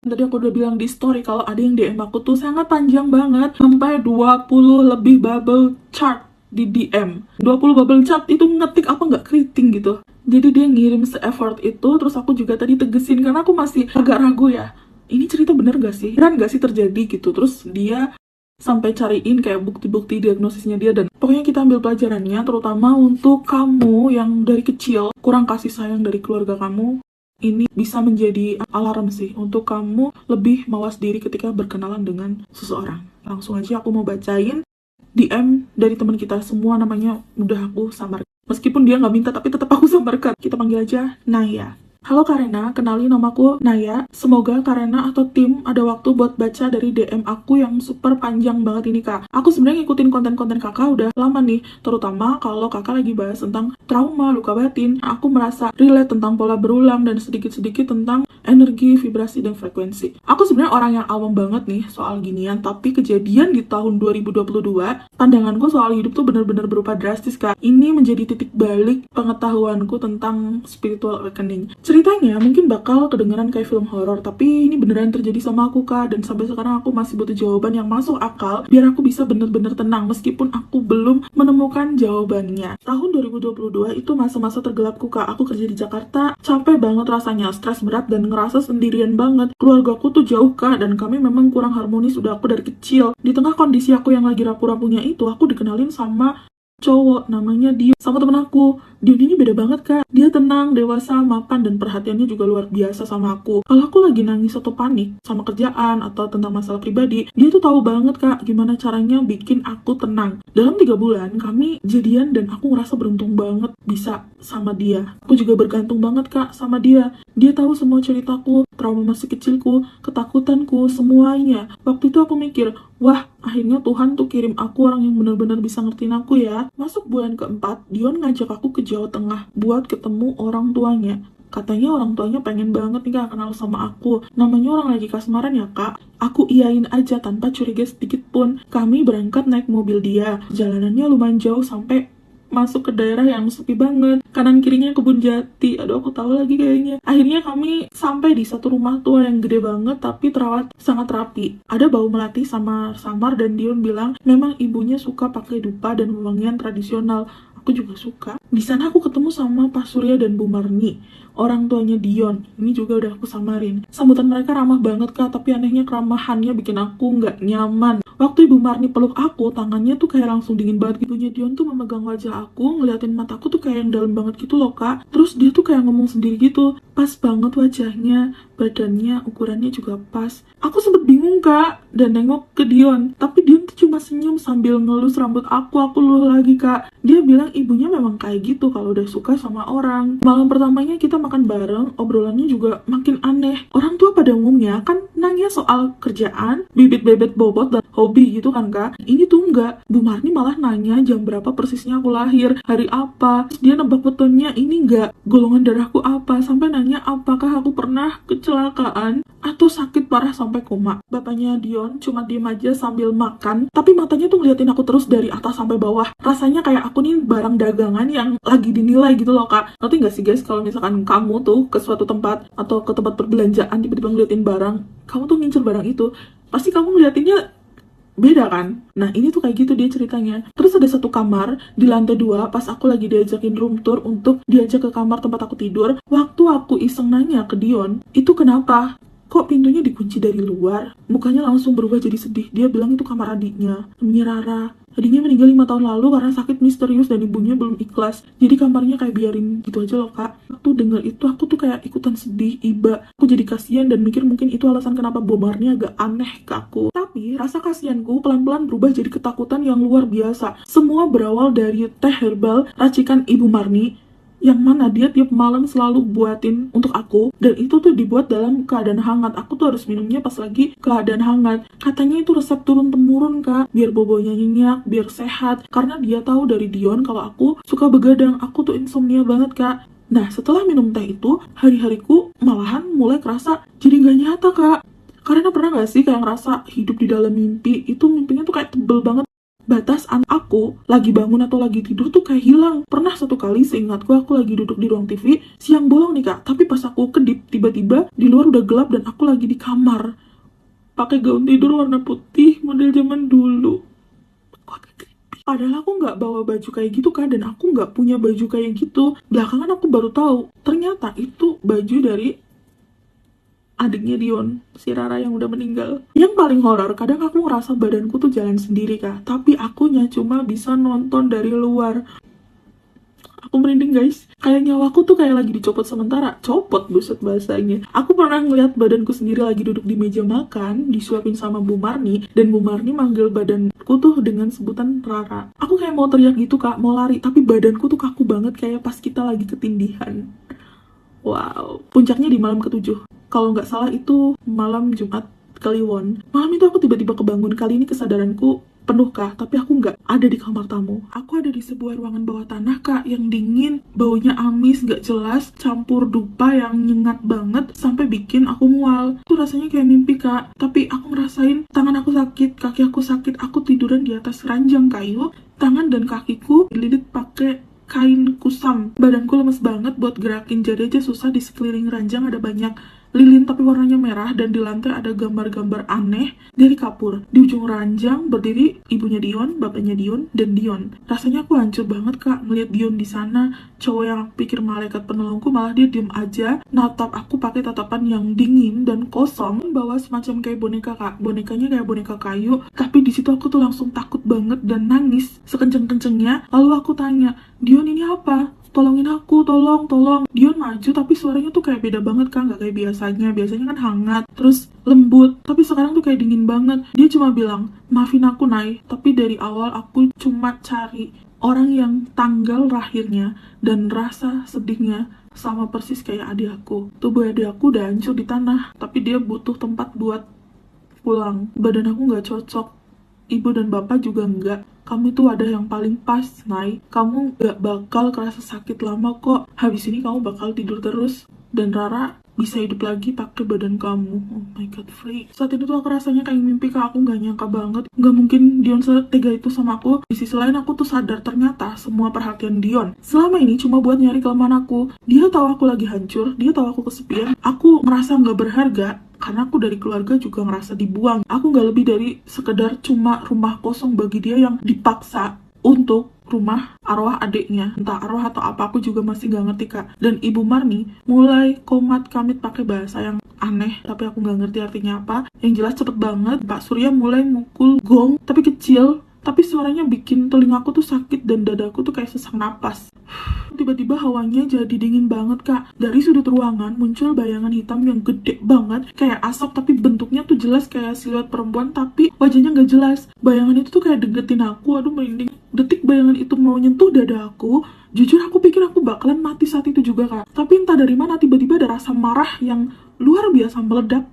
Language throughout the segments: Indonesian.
Tadi aku udah bilang di story kalau ada yang DM aku tuh sangat panjang banget, sampai 20 lebih bubble chart di DM. 20 bubble chart itu ngetik apa nggak keriting gitu. Jadi dia ngirim se-effort itu, terus aku juga tadi tegesin karena aku masih agak ragu ya. Ini cerita bener gak sih? Beneran gak sih terjadi gitu? Terus dia sampai cariin kayak bukti-bukti diagnosisnya dia, dan pokoknya kita ambil pelajarannya, terutama untuk kamu yang dari kecil kurang kasih sayang dari keluarga kamu. Ini bisa menjadi alarm sih untuk kamu lebih mawas diri ketika berkenalan dengan seseorang. Langsung aja aku mau bacain DM dari teman kita semua, namanya udah aku samarkan. Meskipun dia nggak minta, tapi tetap aku samarkan. Kita panggil aja Naya. Halo Karena, kenalin namaku Naya. Semoga Karena atau tim ada waktu buat baca dari DM aku yang super panjang banget ini kak. Aku sebenarnya ngikutin konten-konten kakak udah lama nih, terutama kalau kakak lagi bahas tentang trauma, luka batin. Aku merasa relate tentang pola berulang dan sedikit-sedikit tentang energi, vibrasi, dan frekuensi. Aku sebenarnya orang yang awam banget nih soal ginian, tapi kejadian di tahun 2022, pandanganku soal hidup tuh bener-bener berubah drastis kak. Ini menjadi titik balik pengetahuanku tentang spiritual awakening. Ceritanya mungkin bakal kedengeran kayak film horor, tapi ini beneran terjadi sama aku kak, dan sampai sekarang aku masih butuh jawaban yang masuk akal biar aku bisa bener-bener tenang meskipun aku belum menemukan jawabannya. Tahun 2022 itu masa-masa tergelapku kak. Aku kerja di Jakarta, capek banget rasanya, stres berat dan ngerasa sendirian banget. Keluargaku tuh jauh kak, dan kami memang kurang harmonis udah aku dari kecil. Di tengah kondisi aku yang lagi rapuh-rapuhnya itu, aku dikenalin sama cowok namanya Dion, sama temen aku. Dion ini beda banget kak, dia tenang, dewasa, mapan, dan perhatiannya juga luar biasa sama aku. Kalau aku lagi nangis atau panik sama kerjaan atau tentang masalah pribadi, dia tuh tahu banget kak gimana caranya bikin aku tenang. Dalam 3 bulan kami jadian, dan aku ngerasa beruntung banget bisa sama dia. Aku juga bergantung banget kak sama dia. Dia tahu semua ceritaku, trauma masa kecilku, ketakutanku, semuanya. Waktu itu aku mikir, wah, akhirnya Tuhan tuh kirim aku orang yang benar-benar bisa ngertiin aku ya. Masuk bulan keempat, Dion ngajak aku ke Jawa Tengah buat ketemu orang tuanya. Katanya orang tuanya pengen banget nih kak kenal sama aku. Namanya orang lagi kasmaran ya kak. Aku iyain aja tanpa curiga sedikit pun. Kami berangkat naik mobil dia. Jalanannya lumayan jauh sampai masuk ke daerah yang sepi banget. Kanan kirinya kebun jati. Aduh aku tahu lagi kayaknya. Akhirnya kami sampai di satu rumah tua yang gede banget tapi terawat sangat rapi. Ada bau melati samar-samar, dan Dion bilang memang ibunya suka pakai dupa dan wewangian tradisional. Aku juga suka. Di sana aku ketemu sama Pak Surya dan Bu Marni, orang tuanya Dion. Ini juga udah aku samarin. Sambutan mereka ramah banget kak, tapi anehnya keramahannya bikin aku nggak nyaman. Waktu Ibu Marni peluk aku, tangannya tuh kayak langsung dingin banget. Ibunya Dion tuh memegang wajah aku, ngeliatin mataku tuh kayak yang dalam banget gitu loh kak. Terus dia tuh kayak ngomong sendiri gitu. Pas banget wajahnya, badannya, ukurannya juga pas. Aku sempet bingung kak, dan nengok ke Dion. Tapi Dion tuh cuma senyum sambil ngelus rambut aku luluh lagi kak. Dia bilang ibunya memang kayak gitu kalau udah suka sama orang. Malam pertamanya kita makan bareng, obrolannya juga makin aneh. Orang tua pada umumnya kan nanya soal kerjaan, bibit bebet bobot, dan hobi gitu kan kak. Ini tuh enggak. Bu Marni malah nanya jam berapa persisnya aku lahir, hari apa. Terus dia nebak betonnya ini enggak, golongan darahku apa, sampai nanya apakah aku pernah kecelakaan atau sakit parah sampai koma. Bapaknya Dion cuma diem aja sambil makan, tapi matanya tuh ngeliatin aku terus dari atas sampai bawah. Rasanya kayak aku nih barang dagangan yang lagi dinilai gitu loh kak. Ngerti gak sih guys, kalau misalkan kamu tuh ke suatu tempat atau ke tempat perbelanjaan tiba-tiba ngeliatin barang, kamu tuh ngincer barang itu, pasti kamu ngeliatinnya beda kan? Nah ini tuh kayak gitu dia ceritanya. Terus ada satu kamar di lantai 2, pas aku lagi diajakin room tour untuk diajak ke kamar tempat aku tidur. Waktu aku iseng nanya ke Dion, itu kenapa? Kok pintunya dikunci dari luar? Mukanya langsung berubah jadi sedih. Dia bilang itu kamar adiknya, namanya Rara. Adiknya meninggal 5 tahun lalu karena sakit misterius dan ibunya belum ikhlas. Jadi kamarnya kayak biarin gitu aja loh kak. Waktu denger itu aku tuh kayak ikutan sedih, iba. Aku jadi kasihan dan mikir mungkin itu alasan kenapa bomarnya agak aneh ke aku. Tapi rasa kasihanku pelan-pelan berubah jadi ketakutan yang luar biasa. Semua berawal dari teh herbal racikan Ibu Marni, yang mana dia tiap malam selalu buatin untuk aku, dan itu tuh dibuat dalam keadaan hangat. Aku tuh harus minumnya pas lagi keadaan hangat. Katanya itu resep turun-temurun kak, biar bobonya nyenyak, biar sehat, karena dia tahu dari Dion kalau aku suka begadang. Aku tuh insomnia banget kak. Nah setelah minum teh itu, hari-hariku malahan mulai kerasa jadi gak nyata kak. Karena pernah gak sih kayak ngerasa hidup di dalam mimpi, itu mimpinya tuh kayak tebel banget, batasan aku lagi bangun atau lagi tidur tuh kayak hilang. Pernah satu kali seingatku aku lagi duduk di ruang TV, siang bolong nih Kak, tapi pas aku kedip, tiba-tiba di luar udah gelap dan aku lagi di kamar pakai gaun tidur warna putih model zaman dulu. Aku agak creepy. Padahal aku nggak bawa baju kayak gitu Kak, dan aku nggak punya baju kayak gitu. Belakangan aku baru tahu ternyata itu baju dari adiknya Dion, si Rara yang udah meninggal. Yang paling horor, kadang aku ngerasa badanku tuh jalan sendiri Kak, tapi akunya cuma bisa nonton dari luar. Aku merinding guys, kayak nyawaku tuh kayak lagi dicopot sementara. Copot, buset bahasanya. Aku pernah ngeliat badanku sendiri lagi duduk di meja makan, disuapin sama Bu Marni, dan Bu Marni manggil badanku tuh dengan sebutan Rara. Aku kayak mau teriak gitu Kak, mau lari, tapi badanku tuh kaku banget kayak pas kita lagi ketindihan. Wow, puncaknya di malam ke-7. Kalau nggak salah itu malam Jumat Kliwon. Malam itu aku tiba-tiba kebangun. Kali ini kesadaranku penuh Kak, tapi aku nggak ada di kamar tamu. Aku ada di sebuah ruangan bawah tanah Kak, yang dingin, baunya amis, nggak jelas, campur dupa yang nyengat banget, sampai bikin aku mual. Itu rasanya kayak mimpi Kak, tapi aku ngerasain tangan aku sakit, kaki aku sakit, aku tiduran di atas ranjang kayu, tangan dan kakiku dililit pakai kain kusam. Badanku lemes banget, buat gerakin jari aja susah. Di sekeliling ranjang ada banyak lilin tapi warnanya merah, dan di lantai ada gambar-gambar aneh dari kapur. Di ujung ranjang berdiri ibunya Dion, bapaknya Dion, dan Dion. Rasanya aku hancur banget Kak ngeliat Dion di sana. Cowok yang aku pikir malaikat penolongku, malah dia diem aja natap aku pakai tatapan yang dingin dan kosong. Bawa semacam kayak boneka Kak, bonekanya kayak boneka kayu, tapi di situ aku tuh langsung takut banget dan nangis sekenceng-kencengnya. Lalu aku tanya, Dion ini apa? Tolongin aku, tolong. Dion maju, tapi suaranya tuh kayak beda banget Kak, nggak kayak biasanya. Biasanya kan hangat, terus lembut, tapi sekarang tuh kayak dingin banget. Dia cuma bilang, maafin aku Nay, tapi dari awal aku cuma cari orang yang tanggal lahirnya dan rasa sedihnya sama persis kayak adik aku. Tubuh adik aku udah hancur di tanah, tapi dia butuh tempat buat pulang. Badan aku nggak cocok, ibu dan bapak juga enggak. Kamu itu ada yang paling pas, Nay. Kamu gak bakal kerasa sakit lama kok. Habis ini kamu bakal tidur terus. Dan Rara bisa hidup lagi pakai badan kamu. Oh my god, Frey. Saat itu tuh aku rasanya kayak mimpi Kak. Aku gak nyangka banget. Gak mungkin Dion setega itu sama aku. Di sisi lain aku tuh sadar ternyata semua perhatian Dion selama ini cuma buat nyari kelemahan aku. Dia tahu aku lagi hancur. Dia tahu aku kesepian. Aku ngerasa gak berharga karena aku dari keluarga juga ngerasa dibuang. Aku gak lebih dari sekedar cuma rumah kosong bagi dia yang dipaksa untuk rumah arwah adiknya. Entah arwah atau apa, aku juga masih gak ngerti Kak. Dan Ibu Marni mulai komat kamit pakai bahasa yang aneh, tapi aku gak ngerti artinya apa. Yang jelas cepet banget Pak Surya mulai mukul gong, tapi kecil, tapi suaranya bikin telingaku tuh sakit dan dadaku tuh kayak sesak napas. Tiba-tiba hawanya jadi dingin banget Kak. Dari sudut ruangan muncul bayangan hitam yang gede banget, kayak asap, tapi bentuknya tuh jelas kayak siluet perempuan, tapi wajahnya gak jelas. Bayangan itu tuh kayak deketin aku. Aduh merinding. Detik bayangan itu mau nyentuh dada aku, jujur aku pikir aku bakalan mati saat itu juga Kak. Tapi entah dari mana tiba-tiba ada rasa marah yang luar biasa meledak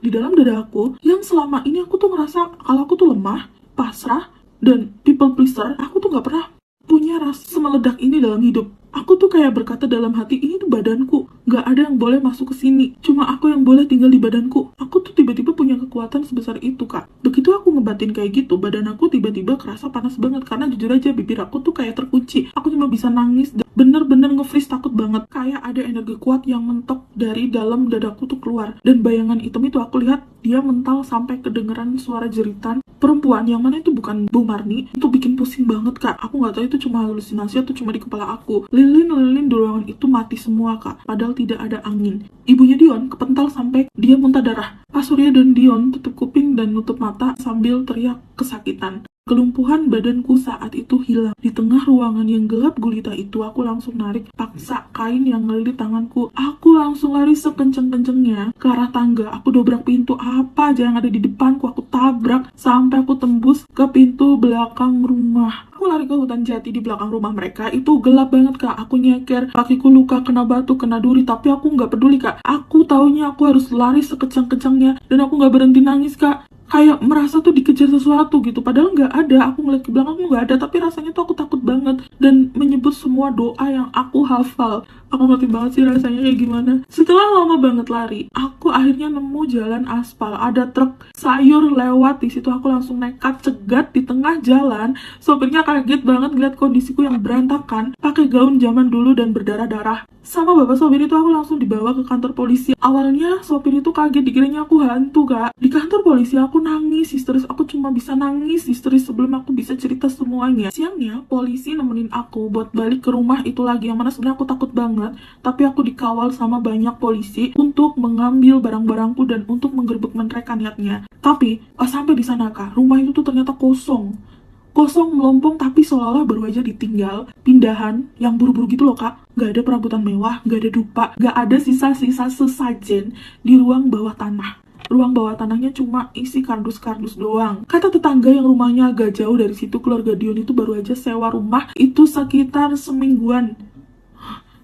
di dalam dada aku, yang selama ini aku tuh ngerasa kalau aku tuh lemah, pasrah, dan people pleaser. Aku tuh gak pernah punya rasa semeledak ini dalam hidup. Aku tuh kayak berkata dalam hati, ini tuh badanku, gak ada yang boleh masuk ke sini, cuma aku yang boleh tinggal di badanku. Aku tuh tiba-tiba punya kekuatan sebesar itu Kak. Begitu aku ngebatin kayak gitu, badan aku tiba-tiba kerasa panas banget, karena jujur aja bibir aku tuh kayak terkunci. Aku cuma bisa nangis, bener-bener nge-freeze, takut banget. Kayak ada energi kuat yang mentok dari dalam dadaku tuh keluar. Dan bayangan hitam itu aku lihat, dia mental sampai kedengeran suara jeritan perempuan, yang mana itu bukan Bu Marni. Itu bikin pusing banget Kak. Aku gak tahu itu cuma halusinasi atau cuma di kepala aku. Lilin-lilin di ruangan itu mati semua Kak, padahal tidak ada angin. Ibunya Dion kepental sampai dia muntah darah. Pak Surya dan Dion tutup kuping dan nutup mata sambil teriak kesakitan. Kelumpuhan badanku saat itu hilang. Di tengah ruangan yang gelap gulita itu, aku langsung narik paksa kain yang ngelilit tanganku. Aku langsung lari sekenceng-kencengnya ke arah tangga. Aku dobrak pintu apa aja yang ada di depanku, aku tabrak sampai aku tembus ke pintu belakang rumah. Aku lari ke hutan jati di belakang rumah mereka. Itu gelap banget Kak. Aku nyeker, kakiku luka, kena batu, kena duri, tapi aku nggak peduli Kak. Aku taunya aku harus lari sekencang-kencangnya, dan aku nggak berhenti nangis Kak. kayak merasa tuh dikejar sesuatu gitu, padahal nggak ada. Aku ngeliat ke belakang nggak ada, tapi rasanya tuh aku takut banget dan menyebut semua doa yang aku hafal. Aku ngerti banget sih rasanya kayak gimana. Setelah lama banget lari, aku akhirnya nemu jalan aspal, ada truk sayur lewat di situ. Aku langsung nekat cegat di tengah jalan. Sopirnya kaget banget ngeliat kondisiku yang berantakan, pakai gaun zaman dulu dan berdarah-darah. Sama bapak sopir itu aku langsung dibawa ke kantor polisi. Awalnya sopir itu kaget, dikiranya aku hantu, Kak. Di kantor polisi aku nangis histeris, aku cuma bisa nangis histeris sebelum aku bisa cerita semuanya. Siangnya polisi nemenin aku buat balik ke rumah itu lagi, yang mana sebenarnya aku takut banget, tapi aku dikawal sama banyak polisi untuk mengambil barang-barangku dan untuk menggerebek mereka niatnya. Tapi pas sampai di sana, Kak, rumah itu tuh ternyata kosong melompong, tapi seolah-olah baru aja ditinggal, pindahan yang buru-buru gitu loh, Kak. Gak ada perabotan mewah, gak ada dupa, gak ada sisa-sisa sesajen di ruang bawah tanah. Ruang bawah tanahnya cuma isi kardus-kardus doang. Kata tetangga yang rumahnya agak jauh dari situ, keluarga Dion itu baru aja sewa rumah itu sekitar semingguan.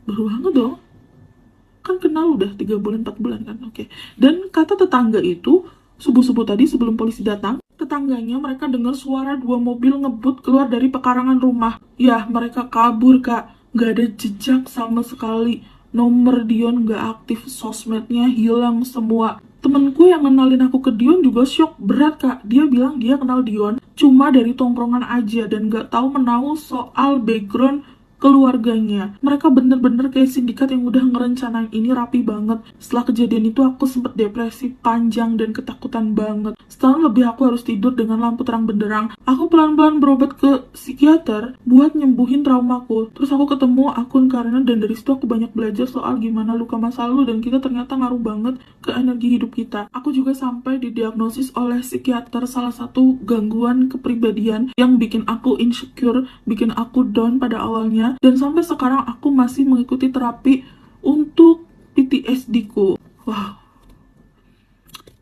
Baru banget dong. Kan kenal udah 3 bulan 4 bulan kan, oke. Dan kata tetangga itu, subuh-subuh tadi sebelum polisi datang, tetangganya mereka dengar suara 2 mobil ngebut keluar dari pekarangan rumah. Ya, mereka kabur, Kak. Gak ada jejak sama sekali. Nomor Dion gak aktif, sosmednya hilang semua. Temenku yang kenalin aku ke Dion juga shock berat, Kak. Dia bilang dia kenal Dion cuma dari tongkrongan aja dan gak tahu menahu soal background keluarganya. Mereka bener-bener kayak sindikat yang udah ngerencanain ini rapi banget. Setelah kejadian itu aku sempet depresi panjang dan ketakutan banget. Setahun lebih aku harus tidur dengan lampu terang benderang. Aku pelan-pelan berobat ke psikiater buat nyembuhin traumaku. Terus aku ketemu akun Karena, dan dari situ aku banyak belajar soal gimana luka masa lalu dan kita ternyata ngaruh banget ke energi hidup kita. Aku juga sampai didiagnosis oleh psikiater salah satu gangguan kepribadian yang bikin aku insecure, bikin aku down pada awalnya. Dan sampai sekarang aku masih mengikuti terapi untuk PTSD-ku. Wow.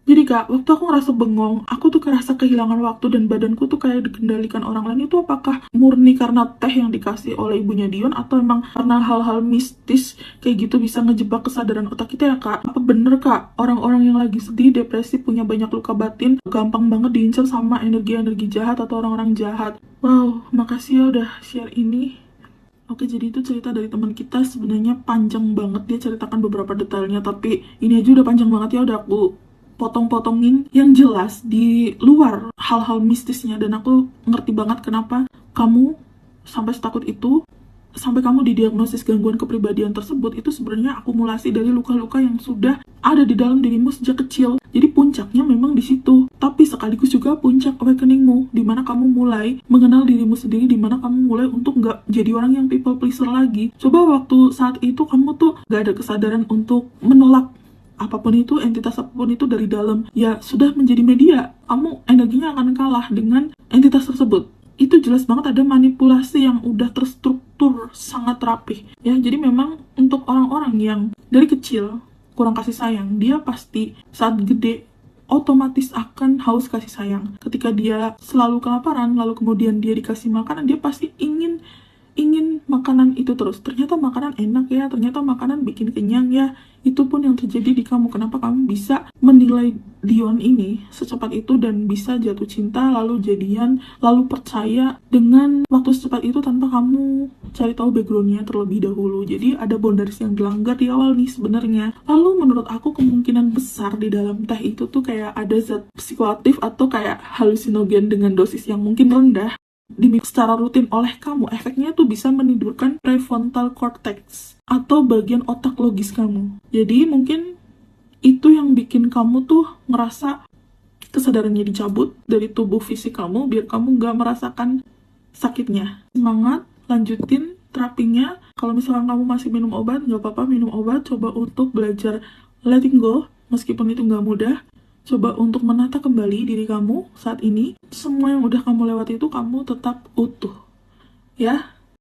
Jadi, Kak, waktu aku ngerasa bengong, aku tuh ngerasa kehilangan waktu dan badanku tuh kayak dikendalikan orang lain. Itu apakah murni karena teh yang dikasih oleh ibunya Dion, atau emang karena hal-hal mistis kayak gitu bisa ngejebak kesadaran otak kita ya, Kak? Apa bener, Kak, orang-orang yang lagi sedih, depresi, punya banyak luka batin, gampang banget diincar sama energi-energi jahat atau orang-orang jahat? Wow, makasih ya udah share ini. Oke, jadi itu cerita dari teman kita, sebenarnya panjang banget, dia ceritakan beberapa detailnya, tapi ini aja udah panjang banget ya, udah aku potong-potongin yang jelas di luar hal-hal mistisnya, dan aku ngerti banget kenapa kamu sampai setakut itu, sampai kamu didiagnosis gangguan kepribadian tersebut. Itu sebenarnya akumulasi dari luka-luka yang sudah ada di dalam dirimu sejak kecil. Jadi puncaknya memang di situ, tapi sekaligus juga puncak awakeningmu, di mana kamu mulai mengenal dirimu sendiri, di mana kamu mulai untuk nggak jadi orang yang people pleaser lagi. Coba waktu saat itu kamu tuh nggak ada kesadaran untuk menolak apapun itu, entitas apapun itu dari dalam, ya sudah menjadi media, kamu energinya akan kalah dengan entitas tersebut. Itu jelas banget ada manipulasi yang udah terstruktur sangat rapih ya. Jadi memang untuk orang-orang yang dari kecil kurang kasih sayang, dia pasti saat gede otomatis akan haus kasih sayang. Ketika dia selalu kelaparan, lalu kemudian dia dikasih makanan, dia pasti ingin makanan itu terus. Ternyata makanan enak ya, ternyata makanan bikin kenyang ya. Itu pun yang terjadi di kamu. Kenapa kamu bisa menilai Dion ini secepat itu dan bisa jatuh cinta, lalu jadian, lalu percaya dengan waktu secepat itu tanpa kamu cari tahu backgroundnya terlebih dahulu. Jadi ada boundaries yang dilanggar di awal nih sebenarnya. Lalu menurut aku kemungkinan besar di dalam teh itu tuh kayak ada zat psikoaktif atau kayak halusinogen dengan dosis yang mungkin rendah diminum secara rutin oleh kamu. Efeknya tuh bisa menidurkan prefrontal cortex atau bagian otak logis kamu. Jadi mungkin itu yang bikin kamu tuh ngerasa kesadarannya dicabut dari tubuh fisik kamu biar kamu gak merasakan sakitnya. Semangat, lanjutin terapinya. Kalau misalkan kamu masih minum obat, gak apa-apa minum obat. Coba untuk belajar letting go, meskipun itu gak mudah. Coba untuk menata kembali diri kamu saat ini. Semua yang udah kamu lewati itu kamu tetap utuh. Ya,